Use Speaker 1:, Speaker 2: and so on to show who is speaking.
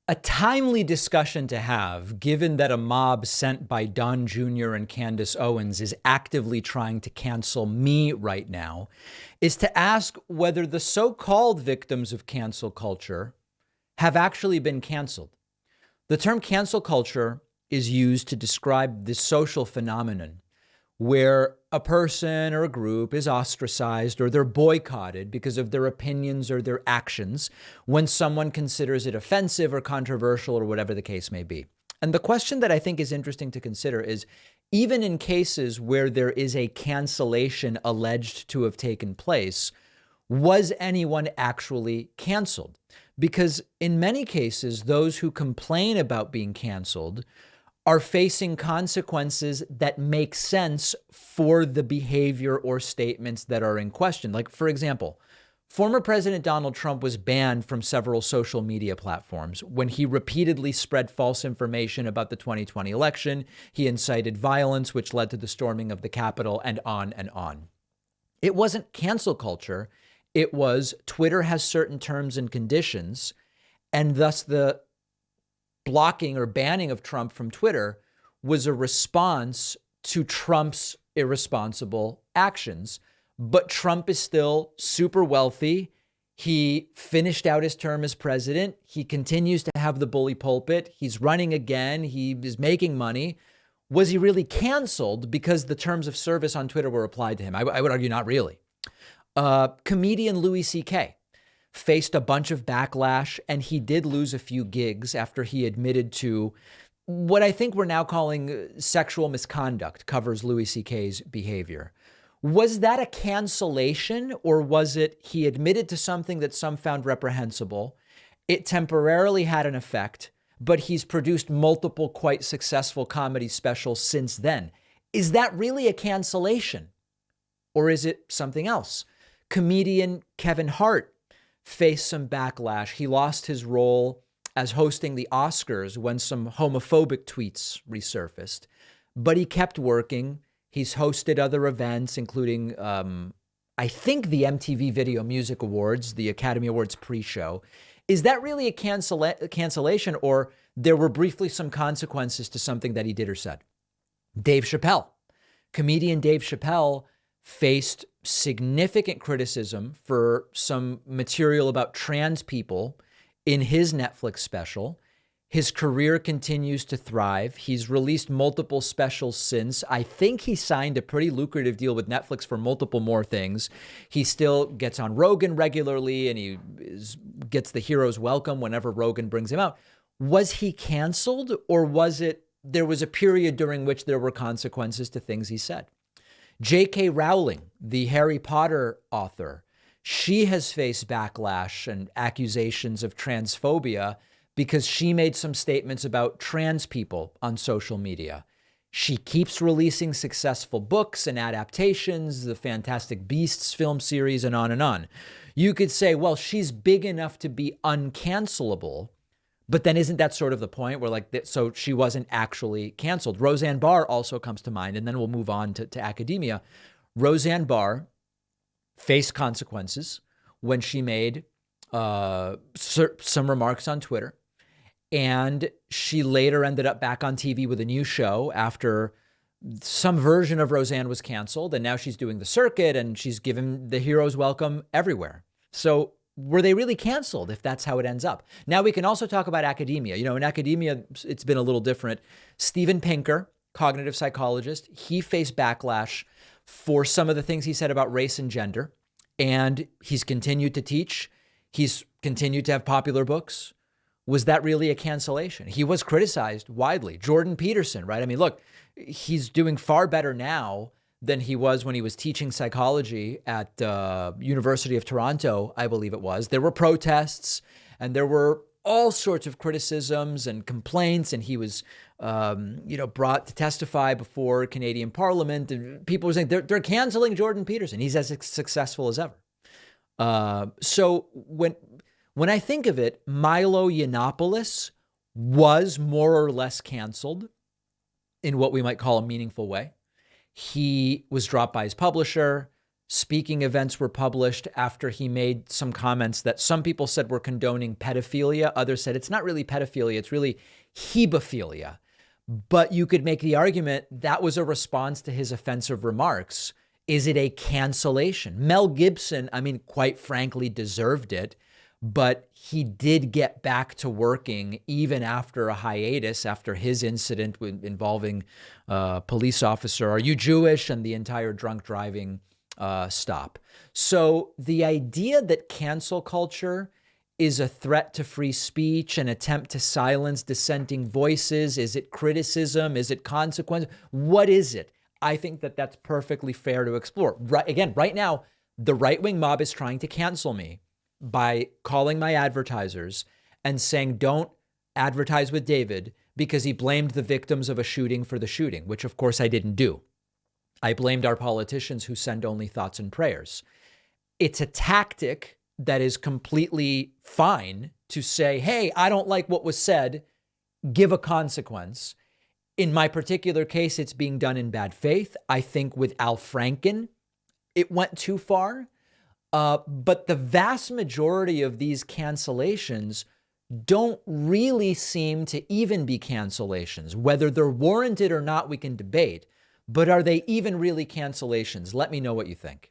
Speaker 1: A timely discussion to have, given that a mob sent by Don Jr. and Candace Owens is actively trying to cancel me right now, is to ask whether the so-called victims of cancel culture have actually been canceled. The term cancel culture is used to describe this social phenomenon where a person or a group is ostracized or they're boycotted because of their opinions or their actions when someone considers it offensive or controversial or whatever the case may be. And the question that I think is interesting to consider is, even in cases where there is a cancellation alleged to have taken place, was anyone actually canceled? Because in many cases, those who complain about being canceled are facing consequences that make sense for the behavior or statements that are in question. Like, for example, former President Donald Trump was banned from several social media platforms when he repeatedly spread false information about the 2020 election. He incited violence, which led to the storming of the Capitol, and on and on. It wasn't cancel culture. It was Twitter has certain terms and conditions, and thus the blocking or banning of Trump from Twitter was a response to Trump's irresponsible actions. But Trump is still super wealthy. He finished out his term as president. He continues to have the bully pulpit. He's running again. He is making money. Was he really canceled because the terms of service on Twitter were applied to him? I would argue not really. Comedian Louis C.K. faced a bunch of backlash, and he did lose a few gigs after he admitted to what I think we're now calling sexual misconduct, covers Louis C.K.'s behavior. Was that a cancellation, or was it he admitted to something that some found reprehensible? It temporarily had an effect, but he's produced multiple quite successful comedy specials since then. Is that really a cancellation, or is it something else? Comedian Kevin Hart faced some backlash. He lost his role as hosting the Oscars when some homophobic tweets resurfaced, but he kept working. He's hosted other events, including, I think, the MTV Video Music Awards, the Academy Awards pre-show. Is that really a cancellation, or there were briefly some consequences to something that he did or said? Dave Chappelle. Comedian Dave Chappelle faced significant criticism for some material about trans people in his Netflix special. His career continues to thrive. He's released multiple specials since. I think he signed a pretty lucrative deal with Netflix for multiple more things. He still gets on Rogan regularly, and he gets the hero's welcome whenever Rogan brings him out. Was he canceled, or was it there was a period during which there were consequences to things he said? J.K. Rowling, the Harry Potter author, she has faced backlash and accusations of transphobia because she made some statements about trans people on social media. She keeps releasing successful books and adaptations, the Fantastic Beasts film series, and on and on. You could say, well, she's big enough to be uncancelable, but then isn't that sort of the point where, like, so she wasn't actually canceled? Roseanne Barr also comes to mind, and then we'll move on to academia. Roseanne Barr faced consequences when she made some remarks on Twitter, and she later ended up back on TV with a new show after some version of Roseanne was canceled, and now she's doing the circuit, and she's given the hero's welcome everywhere. So were they really canceled if that's how it ends up? Now we can also talk about academia. You know, in academia, it's been a little different. Steven Pinker, cognitive psychologist, he faced backlash for some of the things he said about race and gender, and he's continued to teach. He's continued to have popular books. Was that really a cancellation? He was criticized widely. Jordan Peterson, right? I mean, look, he's doing far better now than he was when he was teaching psychology at University of Toronto, I believe it was. There were protests, and there were all sorts of criticisms and complaints, and he was, brought to testify before Canadian Parliament, and people were saying they're canceling Jordan Peterson. He's as successful as ever. So when I think of it, Milo Yiannopoulos was more or less canceled in what we might call a meaningful way. He was dropped by his publisher. speaking events were published after he made some comments that some people said were condoning pedophilia. Others said it's not really pedophilia, it's really hebephilia. But you could make the argument that was a response to his offensive remarks. Is it a cancellation? Mel Gibson, I mean, quite frankly, deserved it, but he did get back to working even after a hiatus, after his incident involving a police officer. Are you Jewish? And the entire drunk driving stop. So the idea that cancel culture is a threat to free speech, an attempt to silence dissenting voices, is it criticism? Is it consequence? What is it? I think that that's perfectly fair to explore. Right now, the right-wing mob is trying to cancel me by calling my advertisers and saying, don't advertise with David because he blamed the victims of a shooting for the shooting, which of course I didn't do. I blamed our politicians who send only thoughts and prayers. It's a tactic that is completely fine to say, hey, I don't like what was said, give a consequence. In my particular case, it's being done in bad faith. I think with Al Franken, it went too far. But the vast majority of these cancellations don't really seem to even be cancellations. Whether they're warranted or not, we can debate. But are they even really cancellations? Let me know what you think.